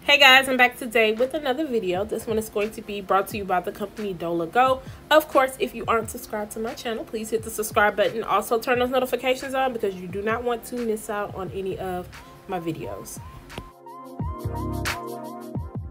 Hey guys, I'm back today with another video. This one is going to be brought to you by the company Dolago. Of course, if you aren't subscribed to my channel, please hit the subscribe button. Also turn those notifications on because you do not want to miss out on any of my videos.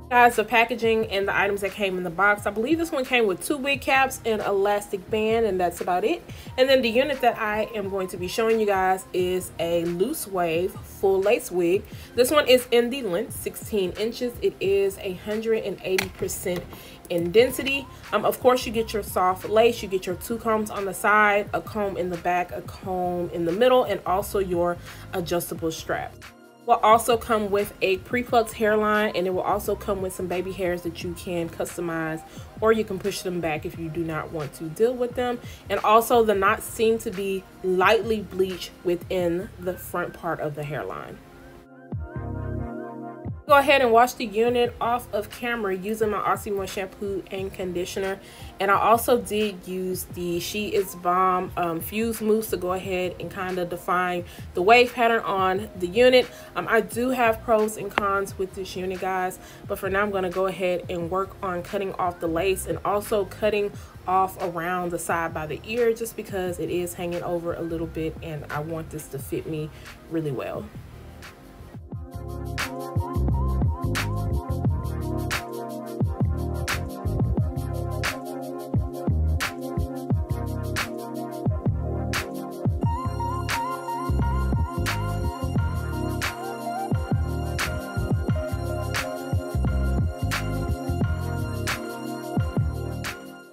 Guys, the packaging and the items that came in the box, I believe this one came with 2 wig caps and elastic band, and that's about it. And then the unit that I am going to be showing you guys is a loose wave full lace wig. This one is in the length 16 inches. It is 180% in density. Of course, you get your soft lace, you get your 2 combs on the side, a comb in the back, a comb in the middle, and also your adjustable strap. Will also come with a pre-plucked hairline, and it will also come with some baby hairs that you can customize, or you can push them back if you do not want to deal with them. And also the knots seem to be lightly bleached within the front part of the hairline. Go ahead and wash the unit off of camera using my Aussie One shampoo and conditioner. And I also did use the She Is Bomb fuse mousse to go ahead and kind of define the wave pattern on the unit. I do have pros and cons with this unit, guys, but for now I'm going to go ahead and work on cutting off the lace and also cutting off around the side by the ear, just because it is hanging over a little bit and I want this to fit me really well.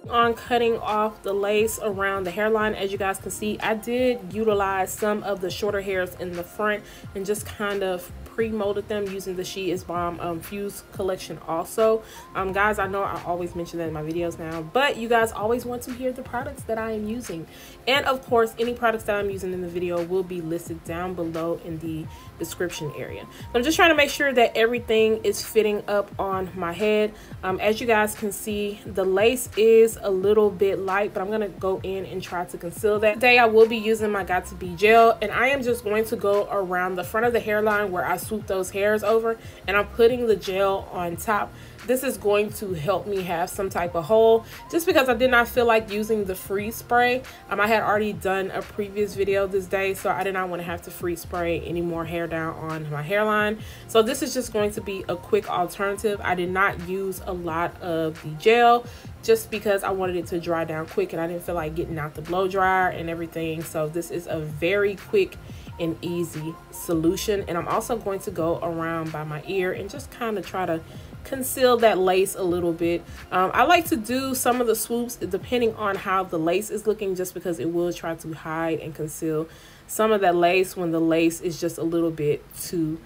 On cutting off the lace around the hairline, as you guys can see, I did utilize some of the shorter hairs in the front and just kind of pre-molded them using the She Is Bomb fuse collection also. Guys, I know I always mention that in my videos now, but you guys always want to hear the products that I am using. And of course, any products that I'm using in the video will be listed down below in the description area. But I'm just trying to make sure that everything is fitting up on my head. As you guys can see, the lace is a little bit light, but I'm gonna go in and try to conceal that. Today I will be using my Got To Be gel, and I am just going to go around the front of the hairline where I swoop those hairs over, and I'm putting the gel on top. This is going to help me have some type of hold, just because I did not feel like using the freeze spray. I had already done a previous video this day, so I did not want to have to freeze spray any more hair down on my hairline. So this is just going to be a quick alternative. I did not use a lot of the gel just because I wanted it to dry down quick, and I didn't feel like getting out the blow dryer and everything. So this is a very quick and easy solution. And I'm also going to go around by my ear and just kind of try to conceal that lace a little bit. I like to do some of the swoops depending on how the lace is looking, just because it will try to hide and conceal some of that lace when the lace is just a little bit too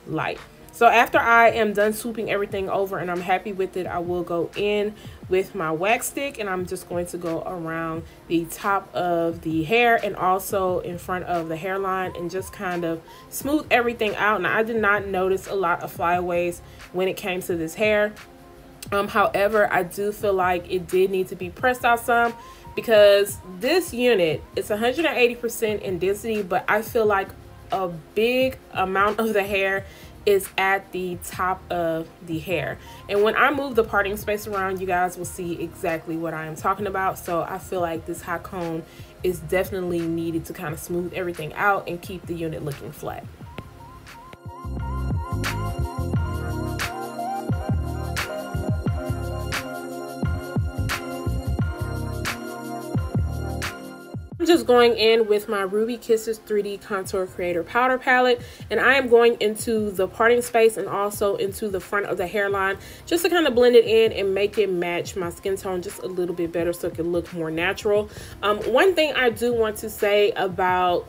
light. So after I am done swooping everything over and I'm happy with it, I will go in with my wax stick, and I'm just going to go around the top of the hair and also in front of the hairline and just kind of smooth everything out. Now, I did not notice a lot of flyaways when it came to this hair. However, I do feel like it did need to be pressed out some, because this unit is 180% in density, but I feel like a big amount of the hair is at the top of the hair, and when I move the parting space around, you guys will see exactly what I am talking about. So I feel like this hot comb is definitely needed to kind of smooth everything out and keep the unit looking flat. I'm just going in with my Ruby Kisses 3D Contour Creator Powder Palette, and I am going into the parting space and also into the front of the hairline just to kind of blend it in and make it match my skin tone just a little bit better so it can look more natural. One thing I do want to say about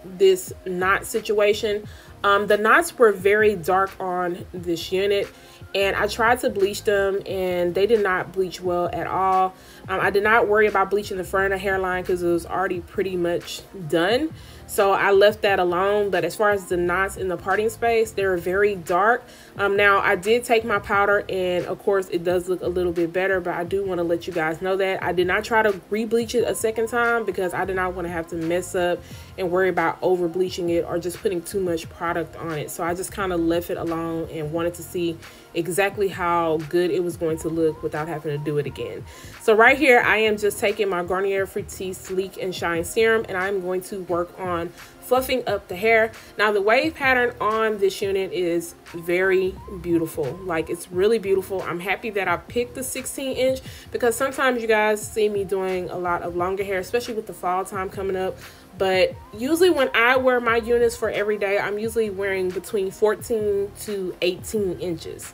this knot situation, the knots were very dark on this unit, and I tried to bleach them and they did not bleach well at all. I did not worry about bleaching the front of the hairline because it was already pretty much done. so I left that alone. But as far as the knots in the parting space, they're very dark. Now I did take my powder, and of course it does look a little bit better, but I do want to let you guys know that I did not try to re-bleach it a second time because I did not want to have to mess up and worry about over bleaching it or just putting too much product on it. So I just kind of left it alone and wanted to see exactly how good it was going to look without having to do it again. So right here I am just taking my Garnier Fructis Sleek and Shine Serum, and I'm going to work on fluffing up the hair. Now the wave pattern on this unit is very beautiful. Like, it's really beautiful. I'm happy that I picked the 16-inch because sometimes you guys see me doing a lot of longer hair, especially with the fall time coming up. But usually when I wear my units for every day, I'm usually wearing between 14 to 18 inches.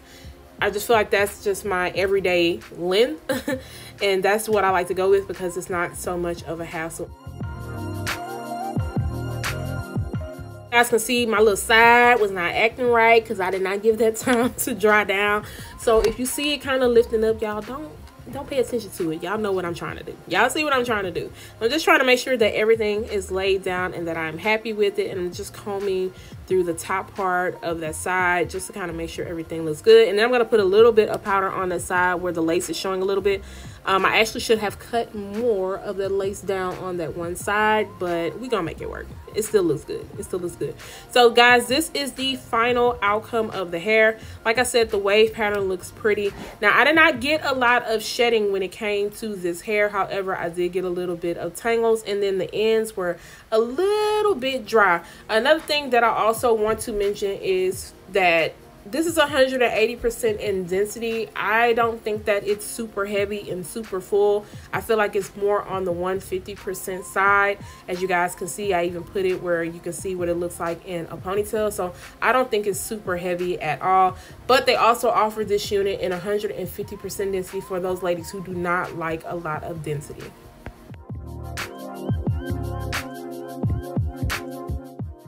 I just feel like that's just my everyday length and that's what I like to go with because it's not so much of a hassle. You guys can see my little side was not acting right because I did not give that time to dry down. So if you see it kind of lifting up, y'all don't pay attention to it. Y'all know what I'm trying to do. Y'all see what I'm trying to do. I'm just trying to make sure that everything is laid down and that I'm happy with it, and I'm just combing through the top part of that side just to kind of make sure everything looks good. And then I'm going to put a little bit of powder on the side where the lace is showing a little bit. I actually should have cut more of the lace down on that one side, but we're gonna make it work. It still looks good. It still looks good. So guys, this is the final outcome of the hair. Like I said, the wave pattern looks pretty. Now I did not get a lot of shedding when it came to this hair. However, I did get a little bit of tangles, and then the ends were a little bit dry. Another thing that I also want to mention is that this is 180% in density. I don't think that it's super heavy and super full. I feel like it's more on the 150% side. As you guys can see, I even put it where you can see what it looks like in a ponytail. So I don't think it's super heavy at all. But they also offer this unit in 150% density for those ladies who do not like a lot of density.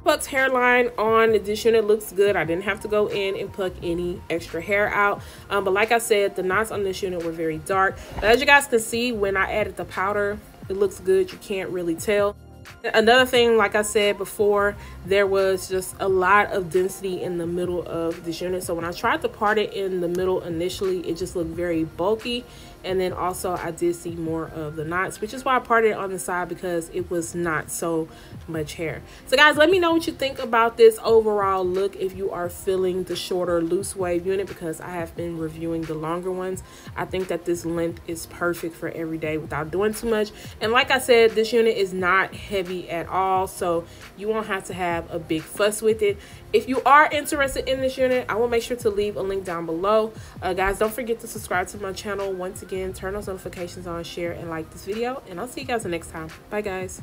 Plucked hairline on this unit looks good. I didn't have to go in and pluck any extra hair out, but like I said, the knots on this unit were very dark. But as you guys can see, when I added the powder, it looks good. You can't really tell. Another thing, like I said before, there was just a lot of density in the middle of this unit. So when I tried to part it in the middle initially, it just looked very bulky. And then also I did see more of the knots, which is why I parted it on the side, because it was not so much hair. So guys, let me know what you think about this overall look if you are feeling the shorter loose wave unit, because I have been reviewing the longer ones. I think that this length is perfect for every day without doing too much. And like I said, this unit is not heavy at all, so you won't have to have a big fuss with it. If you are interested in this unit, I will make sure to leave a link down below. Guys, don't forget to subscribe to my channel. Once again, turn those notifications on, share, and like this video, and I'll see you guys the next time. Bye guys.